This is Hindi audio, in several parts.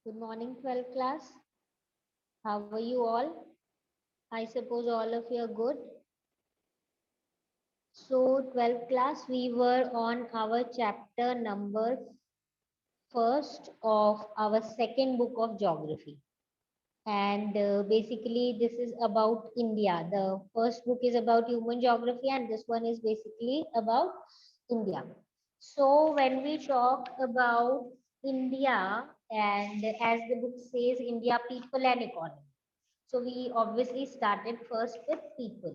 Good morning, 12th class. How are you all? I suppose all of you are good. So, 12th class, we were on our chapter number first of our second book of geography. And basically, this is about India. The first book is about human geography, and this one is basically about India. So, when we talk about India, and as the book says, India, people and economy. So we obviously started first with people.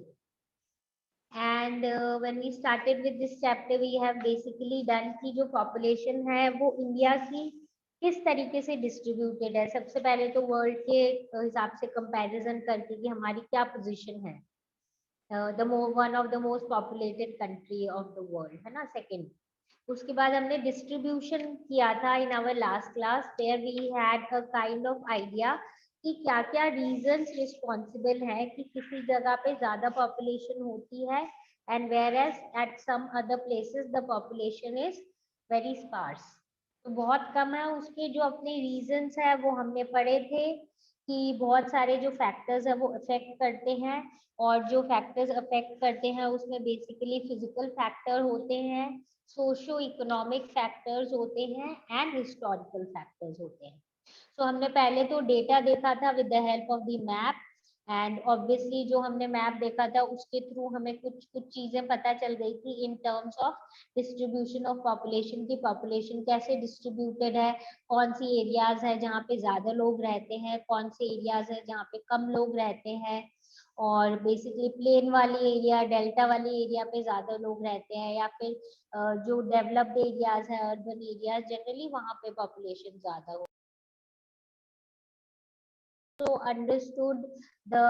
And when we started with this chapter, we have basically done कि जो population है वो इंडिया की किस तरीके से डिस्ट्रीब्यूटेड है. सबसे पहले तो वर्ल्ड के हिसाब से कंपैरिजन करके कि हमारी क्या पोजीशन है. One of the most populated country of the world है ना, सेकंड. उसके बाद हमने डिस्ट्रीब्यूशन किया था in our last class, where we had a kind of idea कि क्या क्या रीजंस रिस्पॉन्सिबल है कि किसी जगह पे ज्यादा पॉपुलेशन होती है and whereas at some other places the population is very sparse. तो बहुत कम है. उसके जो अपने रीजंस है वो हमने पढ़े थे कि बहुत सारे जो फैक्टर्स है वो अफेक्ट करते हैं, और जो फैक्टर्स अफेक्ट करते हैं उसमें बेसिकली फिजिकल फैक्टर होते हैं, सोशो इकोनॉमिक फैक्टर्स होते हैं एंड हिस्टोरिकल फैक्टर्स होते हैं. सो हमने पहले तो डेटा देखा था with the help of the map, and obviously जो हमने मैप देखा था उसके थ्रू हमें कुछ कुछ चीजें पता चल गई थी इन terms of distribution of population की पॉपुलेशन कैसे डिस्ट्रीब्यूटेड है, कौन सी एरियाज है जहाँ पे ज्यादा लोग रहते हैं, कौन से एरियाज है जहाँ पे कम लोग रहते हैं, और बेसिकली प्लेन वाली एरिया डेल्टा वाली एरिया पे ज्यादा लोग रहते हैं, या फिर जो डेवलप्ड एरियाज है अर्बन एरियाज जनरली वहाँ पे पॉपुलेशन ज्यादा हो. So understood the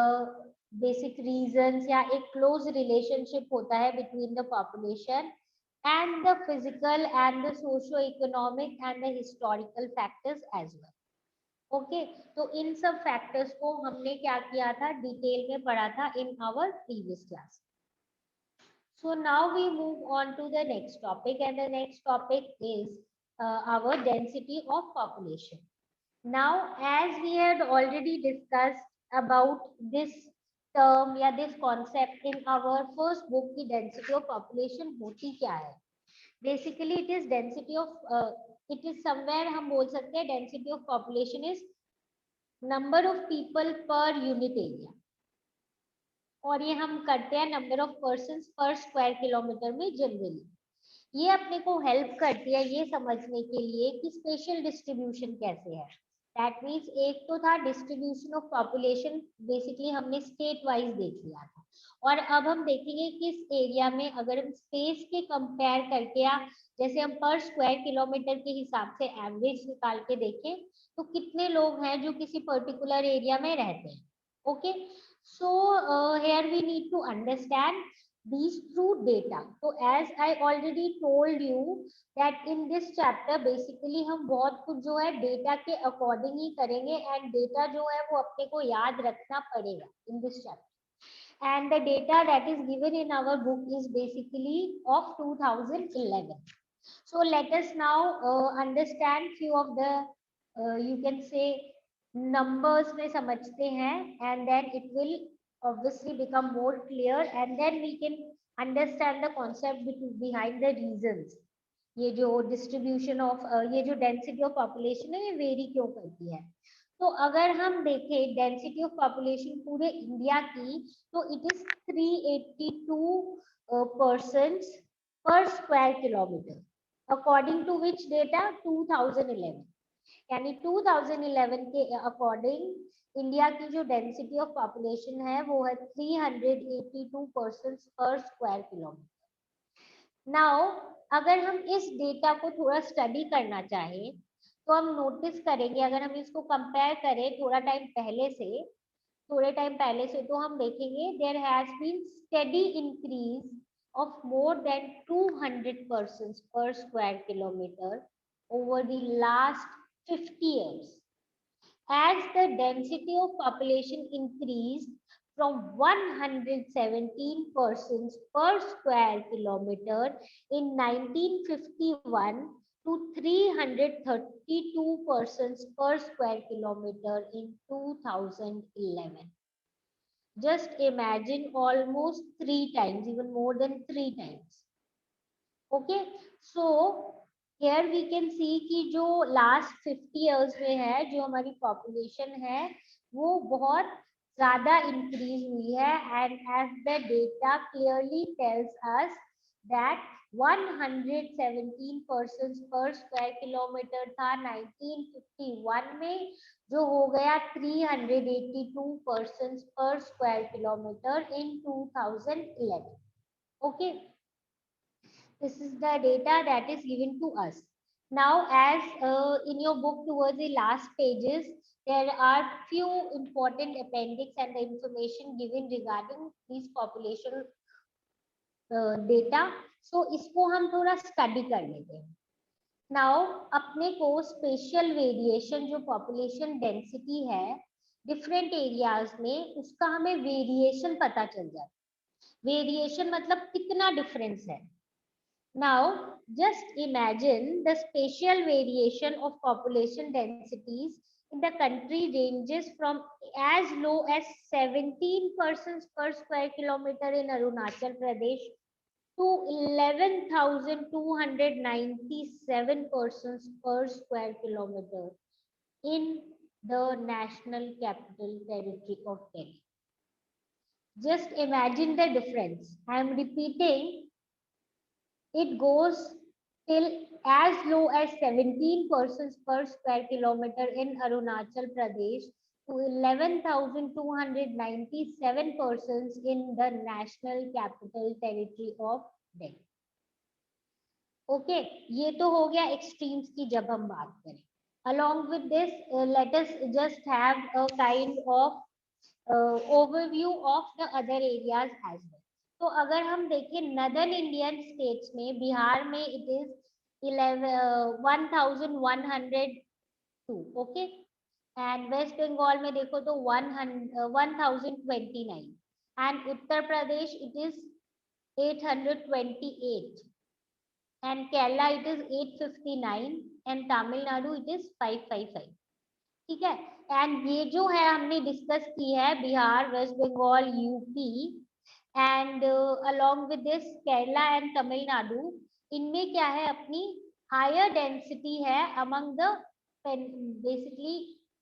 basic reasons या एक close relationship होता है between the population and the physical and the socio-economic and the historical factors as well. Okay तो इन सब फैक्टर्स को हमने क्या किया था, डिटेल में पढ़ा था in our previous class. So now we move on to the next topic, and the next topic is our density of population. Now, as we had already discussed about this term या this concept in our first book की density of population होती क्या है. Basically, it is density of it is somewhere हम बोल सकते हैं density of population is number of people per unit area, और ये हम करते हैं नंबर ऑफ पर्सन पर स्क्वायर किलोमीटर में जनरली. ये अपने को हेल्प करती है ये समझने के लिए कि स्पेशल डिस्ट्रीब्यूशन कैसे है. दैट मीन्स एक तो था डिस्ट्रीब्यूशन ऑफ पॉपुलेशन, बेसिकली हमने स्टेट वाइज देख लिया था, और अब हम देखेंगे कि इस एरिया में अगर हम स्पेस के कंपेयर करके या जैसे हम पर स्क्वायर किलोमीटर के हिसाब से एवरेज निकाल के देखें तो कितने लोग हैं जो किसी पर्टिकुलर एरिया में रहते हैं. Okay so here we need to understand these through data. So as I already told you that in this chapter basically हम बहुत कुछ जो है डेटा के अकॉर्डिंग ही करेंगे, एंड डेटा जो है वो अपने को याद रखना पड़ेगा in this chapter. And the data that is given in our book is basically of 2011. So let us now understand few of the you can say numbers में समझते हैं, and then it will obviously become more clear, and then we can understand the concept behind the reasons. ये जो डिस्ट्रीब्यूशन ऑफ ये जो डेंसिटी ऑफ पॉपुलेशन है ये वेरी क्यों करती है. तो अगर हम देखें डेंसिटी ऑफ पॉपुलेशन पूरे इंडिया की तो it is 382 persons per square kilometer according to which data 2011. यानी 2011 के अकॉर्डिंग इंडिया की जो डेंसिटी ऑफ पॉपुलेशन है वो है 382 persons per square kilometer. Now अगर हम इस डेटा को थोड़ा स्टडी करना चाहें तो हम नोटिस करेंगे, अगर हम इसको कंपेयर करें थोड़े टाइम पहले से तो हम देखेंगे there has been steady increase of more than 200 persons per square kilometer over the last 50 years, as the density of population increased from 117 persons per square kilometer in 1951 to 332 persons per square kilometer in 2011. Just imagine, almost 3 times, even more than 3 times. Okay, so here we can see कि जो last 50 years में है, जो हमारी population है, वो बहुत ज़्यादा increase हुई है, and as the data clearly tells us that 117 persons per square kilometer था 1951 में, जो हो गया 382 persons per square kilometer in 2011. Okay. This is the data that is given to us. Now, as in your book towards the last pages, there are few important appendix and the information given regarding these population data. So, इसको हम थोड़ा study कर लेते हैं. Now, अपने को spatial variation जो population density है different areas में, उसका हमें variation पता चल जाता है. Variation मतलब कितना difference है. Now, just imagine the spatial variation of population densities in the country ranges from as low as 17 persons per square kilometer in Arunachal Pradesh to 11,297 persons per square kilometer in the National Capital Territory of Delhi. Just imagine the difference. I am repeating. It goes till as low as 17 persons per square kilometer in Arunachal Pradesh to 11,297 persons in the National Capital Territory of Delhi. Okay, ये तो हो गया extremes की जब हम बात करें. Along with this, let us just have a kind of overview of the other areas as well. तो अगर हम देखें नदर्न इंडियन स्टेट्स में, बिहार में it is 11,102. Okay, and West Bengal में देखो तो 1,029, and Uttar Pradesh it is 828, and Kerala it is 859, and Tamil Nadu it is 555. ठीक है, एंड ये जो है हमने डिस्कस की है Bihar, West Bengal, UP and along with this Kerala and Tamil Nadu, इनमें क्या है, अपनी higher density है among the basically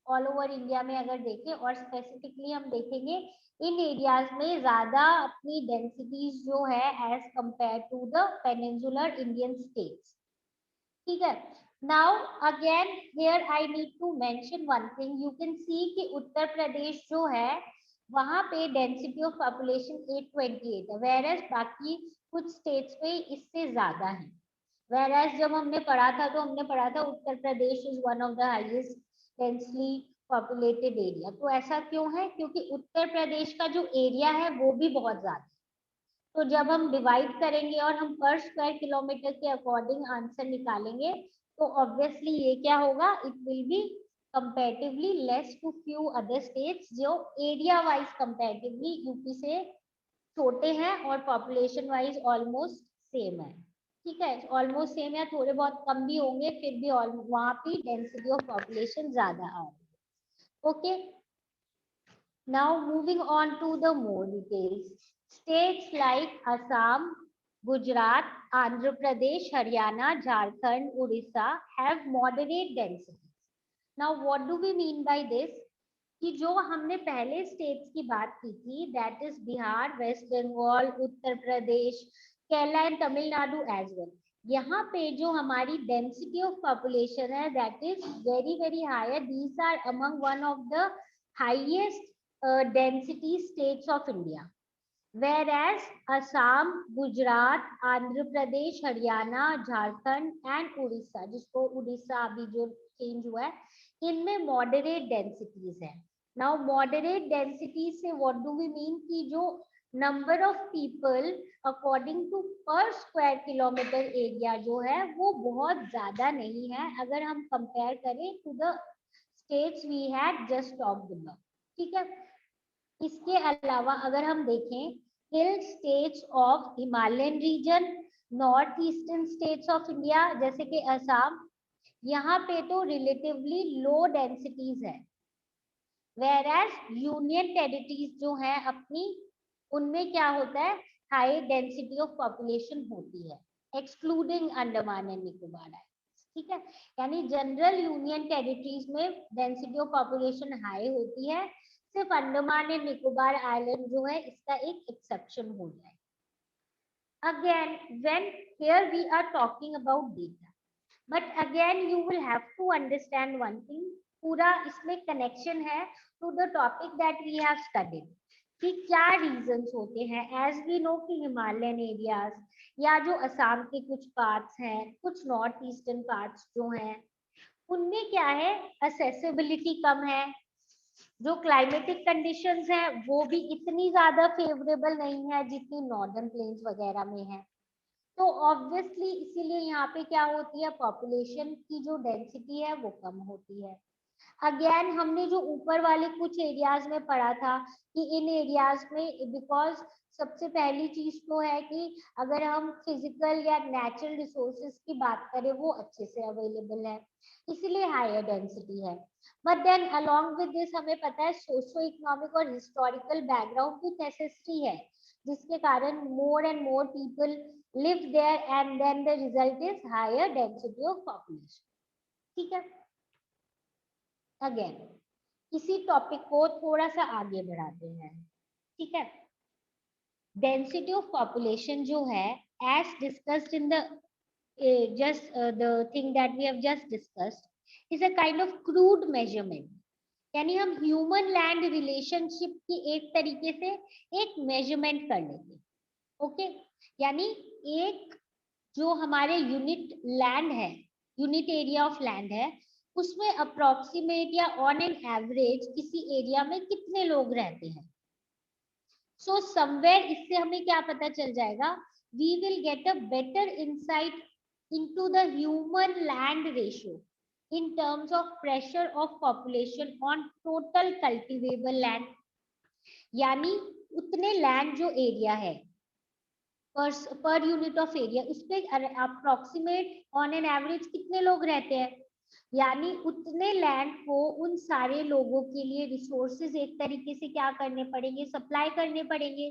all over India में अगर देखें, और specifically हम देखेंगे इन areas में ज़्यादा अपनी densities जो है as compared to the peninsular Indian states. ठीक है. Now again here I need to mention one thing. You can see कि उत्तर प्रदेश जो है वहां पे डेंसिटी ऑफ पॉपुलेशन 828 है, वेरएस बाकी कुछ स्टेट्स पे इससे ज्यादा है. वेरएस जब हमने पढ़ा था तो हमने पढ़ा था Uttar Pradesh is one of the highest densely populated area. तो ऐसा क्यों है? क्योंकि उत्तर प्रदेश का जो एरिया है वो भी बहुत ज्यादा है. तो जब हम डिवाइड करेंगे और हम पर स्क्वायर किलोमीटर के अकॉर्डिंग आंसर निकालेंगे तो ऑब्वियसली ये क्या होगा, it will be comparatively less to few other states जो area wise comparatively यूपी से छोटे हैं और population wise almost same है. ठीक है, almost same या थोड़े बहुत कम भी होंगे, फिर भी वहाँ पे density of population ज्यादा आ रही है. Okay, now moving on to the more details. States like Assam, Gujarat, Andhra Pradesh, Haryana, Jharkhand, Odisha have moderate density. Now what do we mean by this? कि जो हमने पहले स्टेट्स की बात की थी, that is Bihar, West Bengal, Uttar Pradesh, Kerala and Tamil Nadu as well, यहाँ पे जो हमारी डेंसिटी ऑफ पॉपुलेशन है that is very very higher. These are among one of the highest density states of India. Whereas Assam, Gujarat, Andhra Pradesh, Haryana, Jharkhand and Odisha, जिसको उड़ीसा अभी जो चेंज हुआ है, इनमें मॉडरेट डेंसिटीज है. नाउ मॉडरेट डेंसिटी से व्हाट डू वी मीन कि जो number of people according to per square kilometre area जो है वो बहुत ज्यादा नहीं है अगर हम कंपेयर करें to the states we had just talked about. ठीक है, इसके अलावा अगर हम देखें hill states of Himalayan region, north eastern states of India जैसे कि असम, यहाँ पे तो रिलेटिवली लो डेंसिटीज है, वेयर एज यूनियन टेरिटरीज जो है अपनी, उनमें क्या होता है, हाई डेंसिटी ऑफ पॉपुलेशन होती है, excluding Andaman and Nicobar islands, ठीक है। यानी जनरल यूनियन टेरिटरीज में डेंसिटी ऑफ पॉपुलेशन हाई होती है, सिर्फ अंडमान एंड निकोबार आइलैंड जो है इसका एक एक्सेप्शन हो जाए। Again, when here we are talking about data, but again you will have to understand one thing, पूरा इसमें connection है to the topic that we have studied, कि क्या reasons होते हैं। as we know कि Himalayan areas या जो असम के कुछ parts हैं, कुछ north eastern parts जो हैं, उनमें क्या है, accessibility कम है, जो क्लाइमेटिक कंडीशंस है वो भी इतनी ज्यादा फेवरेबल नहीं है जितनी नॉर्दर्न प्लेन्स वगैरह में है। तो ऑब्वियसली इसीलिए यहाँ पे क्या होती है, पॉपुलेशन की जो डेंसिटी है वो कम होती है। अगेन हमने जो ऊपर वाले कुछ एरियाज में पढ़ा था कि इन एरियाज में बिकॉज सबसे पहली चीज तो है कि अगर हम फिजिकल या नेचुरल रिसोर्सेज की बात करें वो अच्छे से अवेलेबल है, इसीलिए हायर डेंसिटी है। But then along with this हमें पता है सोशो इकोनॉमिक और हिस्टोरिकल बैकग्राउंड भी नेसेसरी है, जिसके कारण more and more people live there and then the result is higher density of population, ठीक है। अगेन इसी टॉपिक को थोड़ा सा आगे बढ़ाते हैं, ठीक है। डेंसिटी ऑफ पॉपुलेशन जो है as discussed in the just the thing that we have just discussed is a kind of crude measurement, यानी हम ह्यूमन लैंड रिलेशनशिप की एक तरीके से एक मेजरमेंट कर लेंगे, ओके। यानी एक जो हमारे यूनिट लैंड है, यूनिट एरिया ऑफ लैंड है, उसमें अप्रोक्सीमेट या ऑन एन एवरेज किसी एरिया में कितने लोग रहते हैं। सो समवेयर इससे हमें क्या पता चल जाएगा, we will get a better insight into the human land ratio in terms of pressure of population on total cultivable land, यानी उतने लैंड जो एरिया है पर यूनिट ऑफ एरिया उस पे अप्रोक्सीमेट ऑन एन एवरेज कितने लोग रहते हैं, यानी उतने लैंड को उन सारे लोगों के लिए रिसोर्सेज एक तरीके से क्या करने पड़ेंगे, सप्लाई करने पड़ेंगे।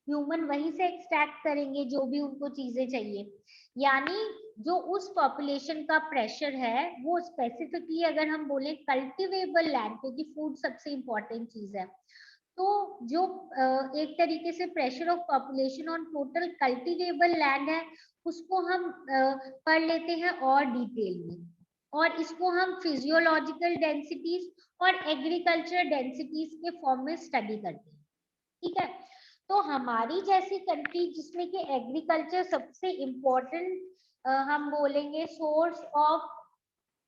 ह्यूमन वहीं से एक्सट्रैक्ट करेंगे जो भी उनको चीजें चाहिए, यानी जो उस पॉपुलेशन का प्रेशर है वो स्पेसिफिकली अगर हम बोले कल्टिवेबल लैंड, क्योंकि फूड सबसे इंपॉर्टेंट चीज है, तो जो एक तरीके से pressure of population on total cultivable land है उसको हम पढ़ लेते हैं और डिटेल में, और इसको हम फिजियोलॉजिकल डेंसिटीज और एग्रीकल्चर डेंसिटीज के फॉर्म में स्टडी करते हैं, ठीक है। तो हमारी जैसी कंट्री जिसमें कि एग्रीकल्चर सबसे इम्पोर्टेंट हम बोलेंगे सोर्स ऑफ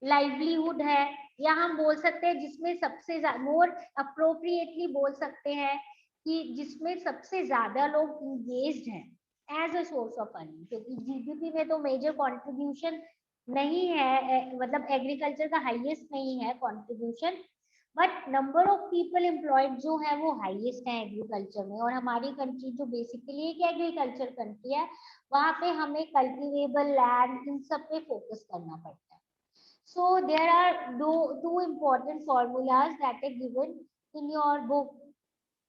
लाइवलीहुड है, या हम बोल सकते हैं जिसमें सबसे मोर अप्रोप्रिएटली बोल सकते हैं कि जिसमें सबसे ज्यादा लोग इंगेज्ड हैं as a source of earning, क्योंकि जीडीपी में तो मेजर कंट्रीब्यूशन नहीं है, मतलब एग्रीकल्चर का हाईएस्ट नहीं है contribution, but number of people employed जो है वो हाईएस्ट है एग्रीकल्चर में। और हमारी कंट्री जो बेसिकली एक एग्रीकल्चर कंट्री है, वहां पे हमें कल्टिवेबल लैंड इन सब पे फोकस करना पड़ता है। So there are two important formulas that are given in your book.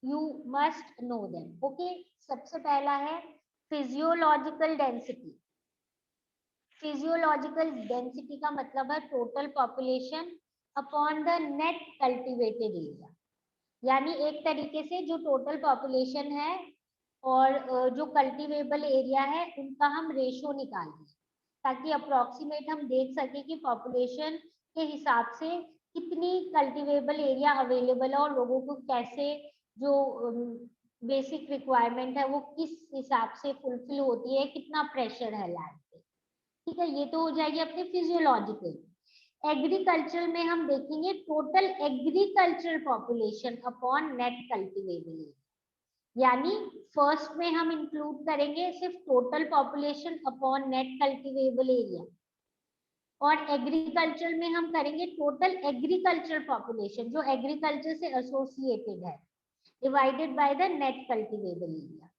You must know them. Okay. सबसे पहला है physiological density. Physiological density का मतलब है total population upon the net cultivated area. यानी एक तरीके से जो total population है और जो कल्टिवेबल एरिया है उनका हम रेशो निकाल दें, ताकि अप्रोक्सीमेट हम देख सके कि पॉपुलेशन के हिसाब से कितनी कल्टिवेबल एरिया अवेलेबल है और लोगों को कैसे जो बेसिक रिक्वायरमेंट है वो किस हिसाब से फुलफिल होती है, कितना प्रेशर है लैंड पे, ठीक है। ये तो हो जाएगी अपनी फिजियोलॉजिकल। एग्रीकल्चर में हम देखेंगे total agriculture population upon net cultivable area, यानी फर्स्ट में हम इंक्लूड करेंगे सिर्फ total population upon net cultivable area, और एग्रीकल्चर में हम करेंगे टोटल एग्रीकल्चर पॉपुलेशन जो एग्रीकल्चर से एसोसिएटेड है divided by the net cultivable area.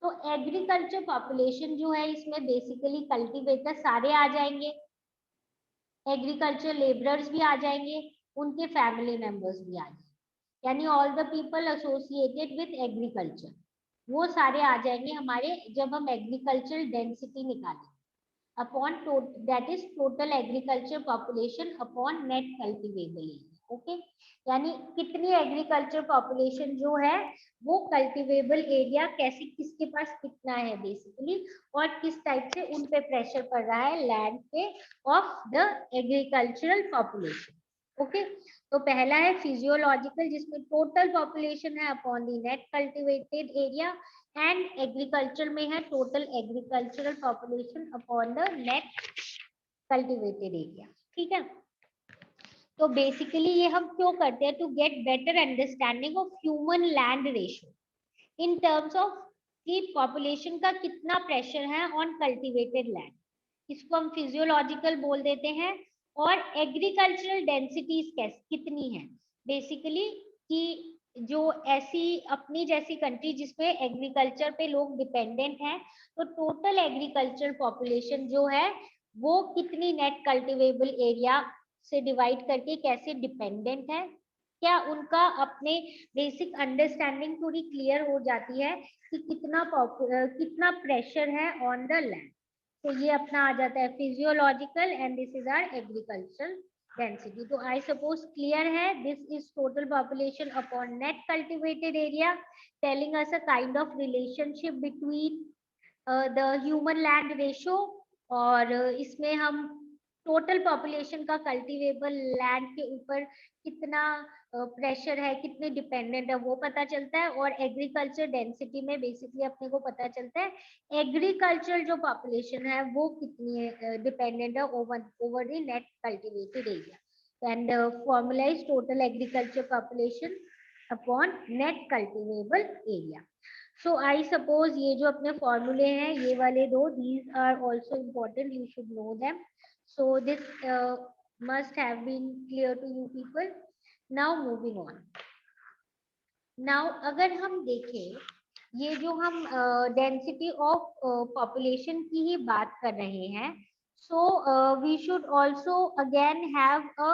तो एग्रीकल्चर पॉपुलेशन जो है इसमें बेसिकली कल्टीवेटर सारे आ जाएंगे, एग्रीकल्चर लेबरर्स भी आ जाएंगे, उनके फैमिली मेंबर्स भी आ जाएंगे, यानी all the people associated with agriculture, वो सारे आ जाएंगे हमारे जब हम एग्रीकल्चर डेंसिटी निकालें upon that is total agriculture population upon net cultivable area. Okay, यानी कितनी एग्रीकल्चर पॉपुलेशन जो है वो कल्टीवेबल एरिया कैसे किसके पास कितना है बेसिकली, और किस टाइप से उन पे प्रेशर पड़ रहा है लैंड पे of the agricultural population. Okay, तो पहला है फिजियोलॉजिकल जिसमें टोटल पॉपुलेशन है upon the net cultivated area, and agriculture में है total agricultural population upon the net cultivated area. ठीक है, तो बेसिकली ये हम क्यों करते हैं, to get better understanding of human land ratio in terms of कि पॉपुलेशन का कितना प्रेशर है ऑन कल्टीवेटेड लैंड, इसको हम फिजियोलॉजिकल बोल देते हैं, और एग्रीकल्चरल डेंसिटीज कितनी है बेसिकली, कि जो ऐसी अपनी जैसी कंट्री जिसपे एग्रीकल्चर पे लोग डिपेंडेंट हैं, तो टोटल एग्रीकल्चर पॉपुलेशन जो है वो कितनी नेट कल्टीवेबल एरिया से डिवाइड करके कैसे डिपेंडेंट है, क्या उनका अपने बेसिक अंडरस्टैंडिंग थोड़ी क्लियर हो जाती है कि कितना प्रेशर है ऑन द लैंड। तो ये अपना आ जाता है physiological and this is our agricultural density. तो आई सपोज क्लियर है, this is total population upon net cultivated area telling us a kind of relationship between the human land ratio, और इसमें हम टोटल पॉपुलेशन का कल्टीवेबल लैंड के ऊपर कितना प्रेशर है, कितने डिपेंडेंट है वो पता चलता है, और एग्रीकल्चर डेंसिटी में बेसिकली अपने को पता चलता है एग्रीकल्चर जो पॉपुलेशन है वो कितनी डिपेंडेंट है over the net cultivated area, and formula is total agriculture population upon net cultivable area. So I suppose ये जो अपने फॉर्मूले हैं ये वाले दो, these are also important, you should know them, so this must have been clear to you people. Now moving on, now अगर हम देखें ये जो हम डेंसिटी ऑफ पॉपुलेशन की ही बात कर रहे हैं, so we should also again have a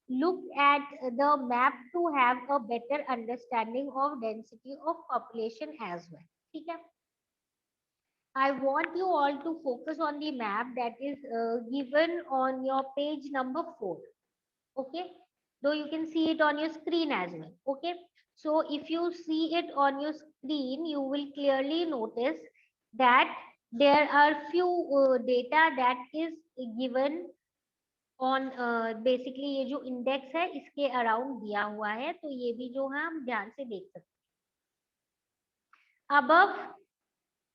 look at the map to have a better understanding of density of population as well. ठीक है, I want you all to focus on the map that is given on your page number 4. Okay, though you can see it on your screen as well. Okay, so if you see it on your screen, you will clearly notice that there are few data that is given on basically ये जो index है इसके around दिया हुआ है, तो ये भी जो है हम ध्यान से देख सकते हैं। above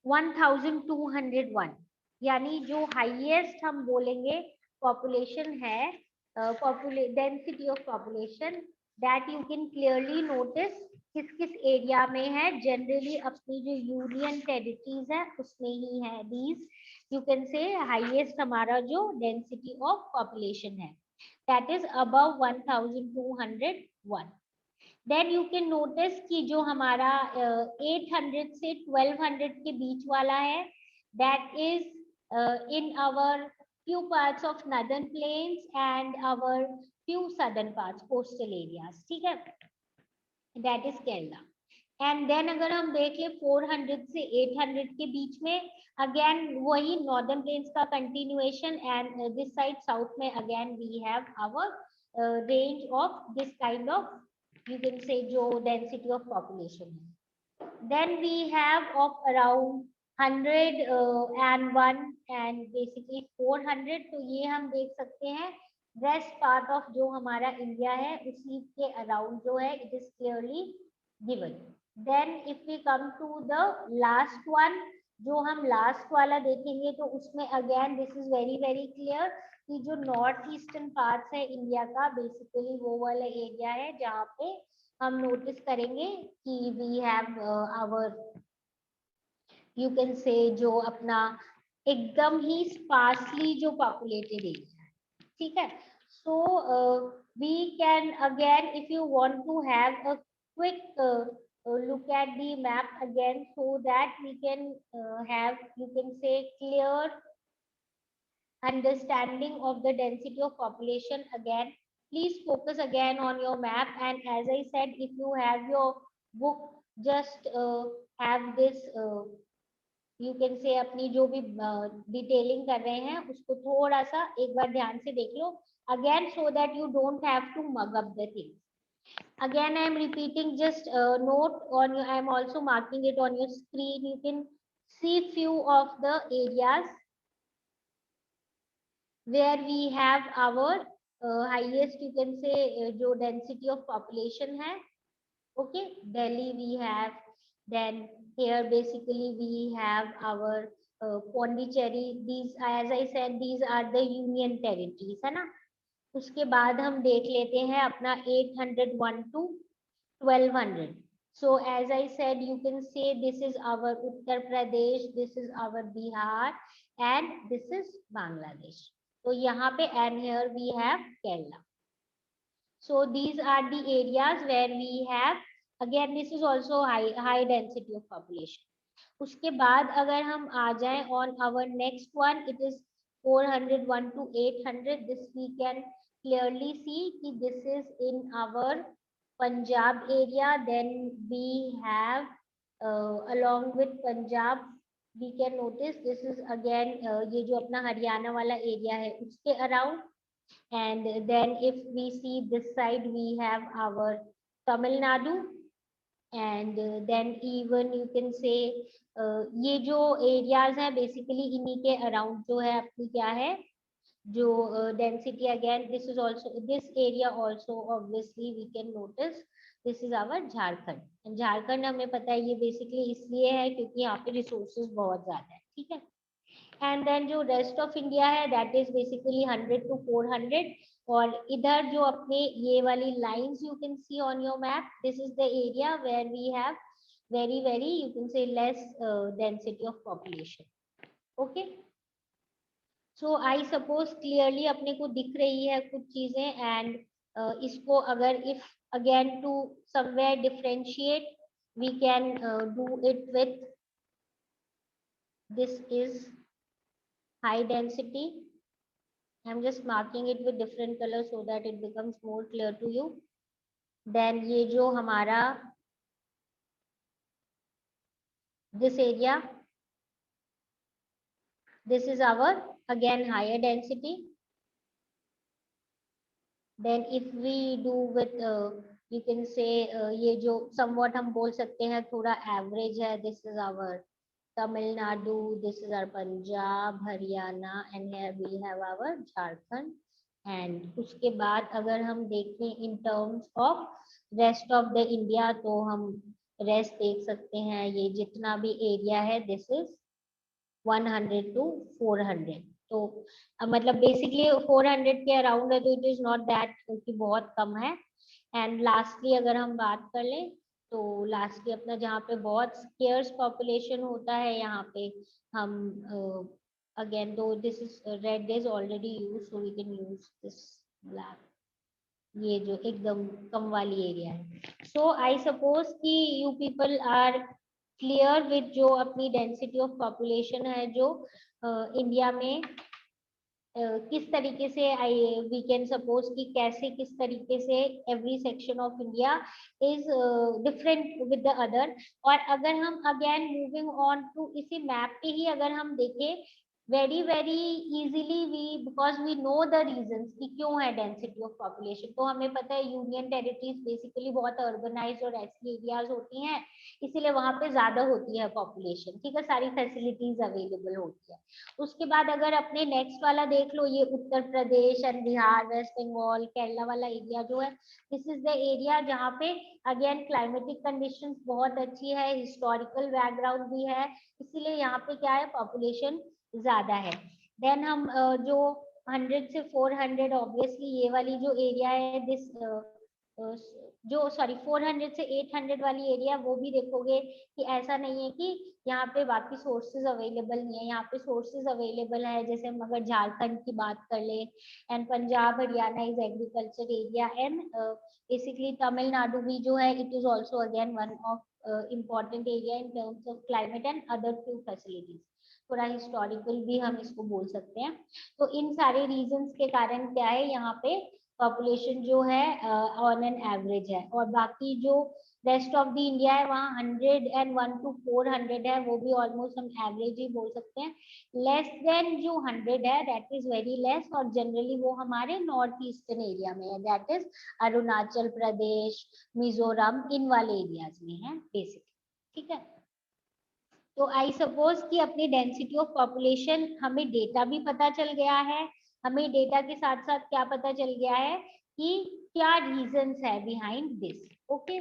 1201 यानी जो हाईएस्ट हम बोलेंगे पॉपुलेशन है, density of population, that you can clearly notice किस किस एरिया में है, जनरली अपनी जो यूनियन टेरिटरीज है उसमें ही है these, you can say highest हमारा जो डेंसिटी ऑफ पॉपुलेशन है that is above 1201। Then you can notice कि जो हमारा 800 से 1200 के बीच वाला है that is in our few parts of northern plains and our few southern parts coastal areas, ठीक है, that is Kerala. And then अगर हम देख ले 400 से 800 के बीच में again वही northern plains का continuation, and this side south में again we have our range of this kind of, you can say जो density of population है. Then we have of around 101 and basically 400, तो ये हम देख सकते हैं वेस्ट पार्ट ऑफ जो हमारा इंडिया है उसी के अराउंड जो है it is clearly given. Then if we come to the last one, जो हम लास्ट वाला देखेंगे तो उसमें again this is very very clear कि जो नॉर्थ ईस्टर्न पार्ट है इंडिया का बेसिकली वो वाला एरिया है जहाँ पे हम नोटिस करेंगे कि we have our, you can say जो अपना एकदम ही स्पार्सली जो पॉपुलेटेड एरिया है, ठीक है। So we can again if you want to have a quick look at the map again so that we can have, you can say, clear understanding of the density of population again. Please focus again on your map, and as I said, if you have your book, just have this you can से अपनी जो भी डिटेलिंग कर रहे हैं उसको थोड़ा सा एक बार ध्यान से देख लो again so that you don't have to mug up the things again I am repeating, just note on your, I am also marking it on your screen. You can see few of the areas where we have our highest, you can say, जो density of population है. Okay, Delhi we have, then here basically we have our Pondicherry. These, as I said, these are the union territories, है ना. उसके बाद हम देख लेते हैं अपना 801 to 1200. So as I said, you can say this is our Uttar Pradesh, this is our Bihar, and this is Bangladesh. तो यहाँ पे and here we have Kerala. So these are the areas where we have, again this is also high density of population. उसके बाद अगर हम आ जाएं on our next one, it is 401 to 800. This we can clearly see कि this is in our Punjab area. Then we have along with Punjab we can notice this is again ये जो अपना हरियाणा वाला area है उसके around. And then if we see this side, we have our Tamil Nadu, and then even you can say ये जो areas हैं basically इन्हीं के around जो है अपनी क्या है जो density, again this is also, this area also obviously we can notice this is our Jharkhand. And Jharkhand हमें पता है ये basically इसलिए है क्योंकि यहाँ पे resources बहुत ज्यादा है, ठीक है. एंड देन जो रेस्ट ऑफ इंडिया है दैट इज बेसिकली 100 to 400. और इधर जो अपने ये वाली lines you can see on your map, this is the area where we have very you can say less density of population. Okay, so I suppose clearly अपने को दिख रही है कुछ चीजें. एंड इसको अगर if again to somewhere differentiate we can do it with this is high density. I'm just marking it with different colors so that it becomes more clear to you. Then ये जो हमारा this area, this is our again higher density. Then if we do with you can say ये जो somewhat हम बोल सकते हैं थोड़ा average है, this is our Tamil Nadu, this is our Punjab, Haryana, and here we have our Jharkhand. And उसके बाद अगर हम देखें in terms of rest of the India, तो हम rest देख सकते हैं. ये जितना भी area है this is 100 to 400. तो मतलब basically 400 के around है तो it is not that कि बहुत कम है. And lastly अगर हम बात कर लें तो लास्टली अपना जहाँ पे बहुत स्केयर्स पॉपुलेशन होता है यहाँ पे हम अगेन दो this is red is already use so we can use this black, ये जो एकदम कम वाली एरिया है. सो आई सपोज कि you people are clear with जो अपनी डेंसिटी ऑफ पॉपुलेशन है जो इंडिया में किस तरीके से वी कैन सपोज कि कैसे किस तरीके से every section of India is different with the other. और अगर हम अगेन मूविंग ऑन टू इसी मैप पे ही अगर हम देखें very easily we because we know the reasons कि क्यों है डेंसिटी ऑफ पॉपुलेशन. तो हमें पता है यूनियन टेरिटरीज बेसिकली बहुत अर्बनाइज्ड और ऐसी एरियाज होती हैं इसीलिए वहां पे ज्यादा होती है पॉपुलेशन, ठीक है, सारी फैसिलिटीज अवेलेबल होती है. उसके बाद अगर अपने नेक्स्ट वाला देख लो, ये उत्तर प्रदेश एंड बिहार, वेस्ट बंगाल, केरला वाला एरिया जो है दिस इज द एरिया जहाँ पे अगेन क्लाइमेटिक कंडीशंस बहुत अच्छी है, हिस्टोरिकल बैकग्राउंड भी है, इसीलिए यहाँ पे क्या है पॉपुलेशन ज्यादा है. देन हम जो 100 से 400 ऑब्वियसली ये वाली जो एरिया है दिस जो सॉरी 400 से 800 वाली एरिया वो भी देखोगे कि ऐसा नहीं है कि यहाँ पे बाकी सोर्सेज अवेलेबल नहीं है, यहाँ पे सोर्सेज अवेलेबल है. जैसे हम अगर झारखंड की बात कर ले and Punjab Haryana is agriculture area and basically Tamil Nadu भी जो है it is also again one of important area in terms of climate and other few facilities. थोड़ा हिस्टोरिकल भी हम इसको बोल सकते हैं. तो इन सारे रीजंस के कारण क्या है, यहाँ पे पॉपुलेशन जो है ऑन एन एवरेज है, और बाकी जो रेस्ट ऑफ द इंडिया है वहाँ 101 to 400 है, वो भी ऑलमोस्ट हम एवरेज ही बोल सकते हैं. लेस देन जो 100 है दैट इज वेरी लेस, और जनरली वो हमारे नॉर्थ ईस्टर्न एरिया में है, दैट इज अरुणाचल प्रदेश, मिजोरम, इन वाले एरियाज में है बेसिकली. ठीक है, तो आई सपोज कि अपनी डेंसिटी ऑफ पॉपुलेशन हमें डेटा भी पता चल गया है. हमें डेटा के साथ साथ क्या पता चल गया है कि क्या रीजंस है बिहाइंड दिस. ओके,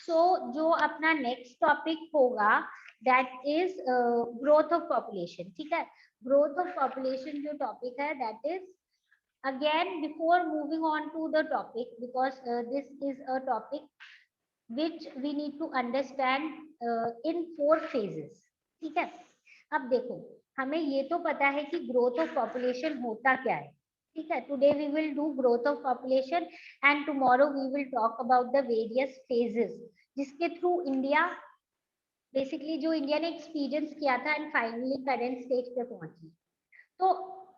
सो जो अपना नेक्स्ट टॉपिक होगा that is growth of population. ठीक है, ग्रोथ ऑफ पॉपुलेशन जो टॉपिक है that is, again before moving on to the topic, because this is a topic which we need to understand in 4 phases. ठीक है, अब देखो हमें ये तो पता है कि ग्रोथ ऑफ पॉपुलेशन होता क्या है. ठीक है, today we will do growth of population and tomorrow we will talk about the various phases जिसके थ्रू इंडिया बेसिकली, जो इंडिया ने एक्सपीरियंस किया था एंड फाइनली करेंट स्टेज पे पहुंची. तो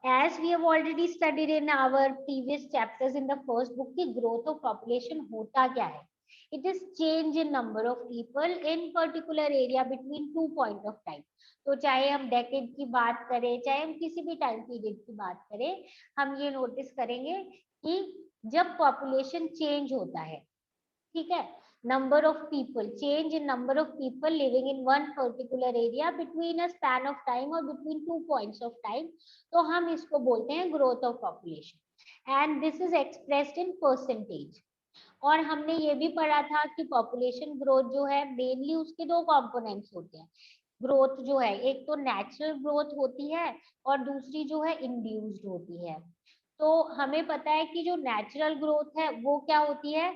as we have already studied in our previous chapters in the first book की growth of population होता क्या है. It is change in number of people in particular area between 2 point of time. तो चाहे हम decade की बात करें, चाहे हम किसी भी टाइम पीरियड की बात करें, हम ये नोटिस करेंगे कि जब population change होता है, ठीक है, number of people, change in number of people living in one particular area between a span of time or between 2 points of time, तो हम इसको बोलते हैं growth of population, and this is expressed in percentage. और हमने ये भी पढ़ा था कि पॉपुलेशन ग्रोथ जो है मेनली उसके 2 कंपोनेंट्स होते हैं. ग्रोथ जो है एक तो नेचुरल ग्रोथ होती है और दूसरी जो है इंड्यूस्ड होती है. तो हमें पता है कि जो नेचुरल ग्रोथ है वो क्या होती है,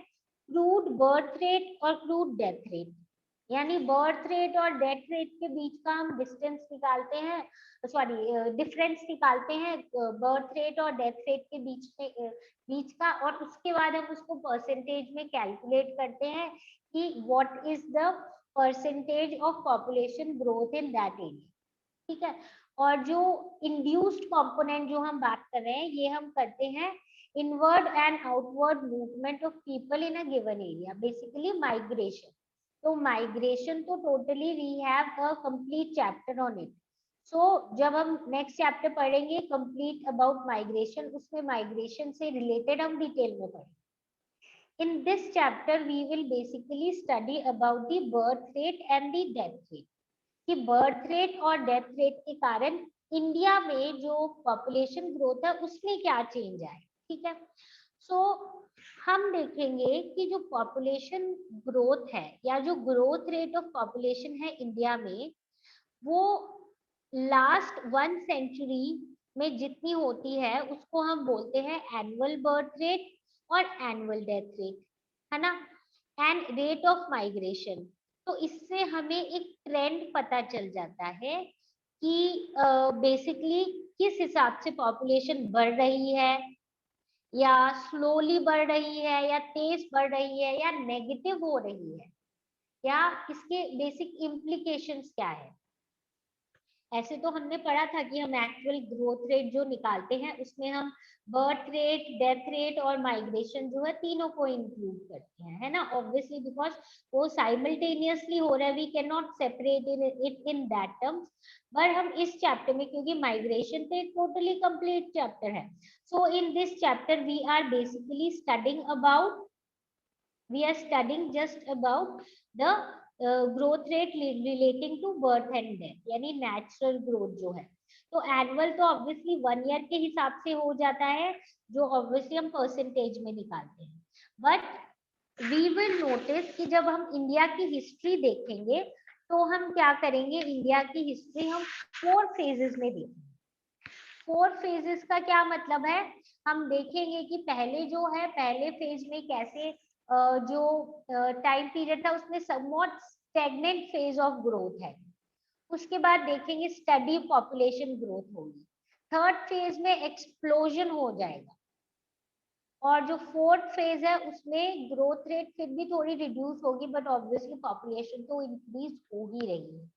क्रूड बर्थ रेट और क्रूड डेथ रेट, यानी बर्थ रेट और डेथ रेट के बीच का हम डिस्टेंस निकालते हैं, सॉरी डिफरेंस निकालते हैं बर्थ रेट और डेथ रेट के बीच का, और उसके बाद हम उसको परसेंटेज में कैलकुलेट करते हैं कि what is the percentage of population growth in that area. ठीक है, और जो इंड्यूस्ड कंपोनेंट जो हम बात कर रहे हैं ये हम करते हैं inward and outward movement of people in a given area, basically migration. तो migration तो totally we have a complete chapter on it. So जब हम next chapter पढ़ेंगे complete about migration, उसमें migration से related हम डिटेल में पढ़ेंगे. In this chapter we will basically study about the birth rate and the death rate. कि बर्थ रेट और डेथ रेट के कारण इंडिया में जो पॉपुलेशन ग्रोथ है उसमें क्या चेंज आए. ठीक है, सो हम देखेंगे कि जो पॉपुलेशन ग्रोथ है या जो ग्रोथ रेट ऑफ पॉपुलेशन है इंडिया में, वो लास्ट 1 सेंचुरी में जितनी होती है उसको हम बोलते हैं एनुअल बर्थ रेट और एनुअल डेथ रेट, है ना, एंड रेट ऑफ माइग्रेशन. तो इससे हमें एक ट्रेंड पता चल जाता है कि बेसिकली किस हिसाब से पॉपुलेशन बढ़ रही है, या स्लोली बढ़ रही है, या तेज बढ़ रही है, या नेगेटिव हो रही है, या इसके बेसिक इम्प्लीकेशंस क्या है. ऐसे तो हमने पढ़ा था कि हम एक्चुअल ग्रोथ रेट जो निकालते हैं उसमें हम बर्थ रेट, डेथ रेट और माइग्रेशन जो है तीनों को इंक्लूड करते हैं, है ना, ऑब्वियसली बिकॉज वो साइमल्टेनियसली हो रहा है, we can not separate it in that terms. पर हम इस चैप्टर में, क्योंकि माइग्रेशन तो एक टोटली कंप्लीट चैप्टर है, so in this chapter we are basically studying just about the growth rate relating to birth and death, यानी नेचुरल ग्रोथ जो है. तो एनुअल तो ऑब्वियसली 1 ईयर के हिसाब से हो जाता है, जो ऑब्वियसली हम परसेंटेज में निकालते हैं. बट वी विल नोटिस कि जब हम इंडिया की हिस्ट्री देखेंगे तो हम क्या करेंगे, इंडिया की हिस्ट्री हम 4 फेजेस में देखेंगे. 4 फेजेस का क्या मतलब है, हम देखेंगे कि पहले जो है पहले फेज में कैसे जो टाइम पीरियड था उसमें somewhat stagnant phase of growth है. उसके बाद देखेंगे स्टडी पॉपुलेशन ग्रोथ होगी. थर्ड फेज में एक्सप्लोजन हो जाएगा. और जो फोर्थ फेज है उसमें ग्रोथ रेट फिर भी थोड़ी रिड्यूस होगी, बट ऑब्वियसली पॉपुलेशन तो इंक्रीज हो ही रही है।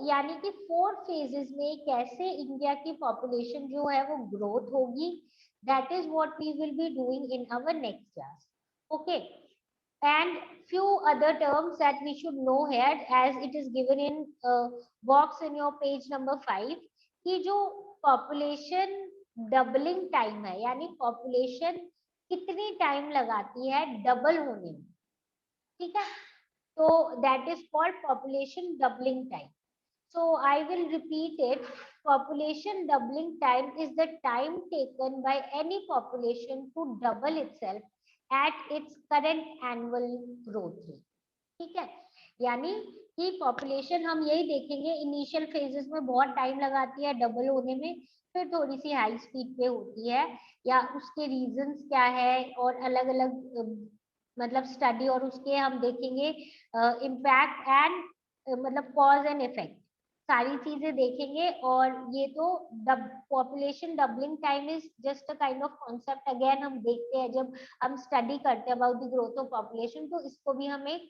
यानी कि 4 फेजेस में कैसे इंडिया की पॉपुलेशन जो है वो ग्रोथ होगी, that is what we will be doing in our next class. Okay, and few other terms that we should know here as it is given in box in your page number 5 कि जो population doubling time है, यानी population कितनी टाइम लगाती है डबल होने में, ठीक है, तो that is called population doubling time. So I will repeat it. Population doubling time is the time taken by any population to double itself at its current annual growth rate. ठीक है, यानी कि पॉपुलेशन हम यही देखेंगे इनिशियल फेजेस में बहुत टाइम लगाती है डबल होने में, फिर थोड़ी सी हाई स्पीड पे होती है, या उसके रीजंस क्या है और अलग अलग मतलब स्टडी और उसके हम देखेंगे इम्पैक्ट एंड मतलब कॉज एंड इफेक्ट, सारी चीजें देखेंगे। और ये तो population doubling time is just a kind of concept, again हम देखते हैं जब हम स्टडी करते हैं about the growth of population, तो इसको भी हम एक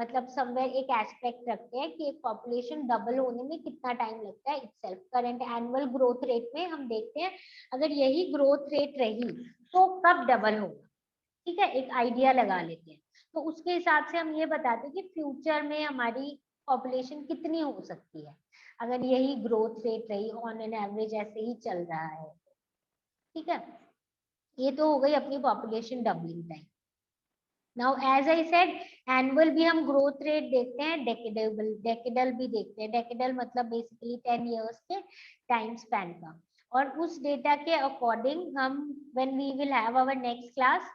मतलब समवेयर एक एस्पेक्ट रखते हैं कि एक पॉपुलेशन डबल होने में कितना टाइम लगता है itself. Current annual growth rate में हम देखते हैं अगर यही ग्रोथ रेट रही तो कब डबल होगा, ठीक है, एक आइडिया लगा लेते हैं। तो उसके हिसाब से हम ये बताते हैं कि फ्यूचर में हमारी पॉपुलेशन कितनी हो सकती है अगर यही ग्रोथ रेट रही ऑन एन एवरेज ऐसे ही चल रहा है, ठीक है। ये तो हो गई अपनी population doubling time. Now as I said annual भी हम ग्रोथ रेट देखते हैं, डेकेडल भी देखते हैं। डेकेडल मतलब बेसिकली 10 इयर्स के टाइम स्पैन का। और उस डेटा के अकॉर्डिंग हम when we will have our next class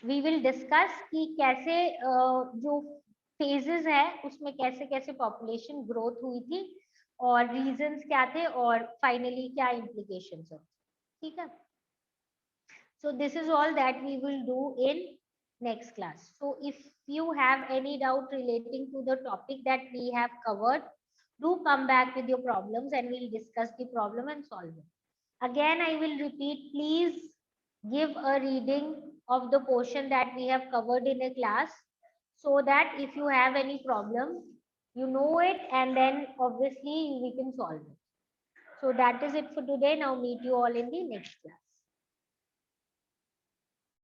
we will discuss कि कैसे जो फेजेस है उसमें कैसे कैसे पॉपुलेशन ग्रोथ हुई थी और रीजंस क्या थे और फाइनली क्या इम्प्लीकेशंस है, ठीक है। So this is all that we will do in next class. So if you have any doubt relating to the topic that we have covered, do come back with your problems and we'll discuss the problem and solve it. Again, I will repeat, please give a reading of the portion that we have covered in a class so that if you have any problem, you know it and then obviously we can solve it. So that is it for today. Now meet you all in the next class.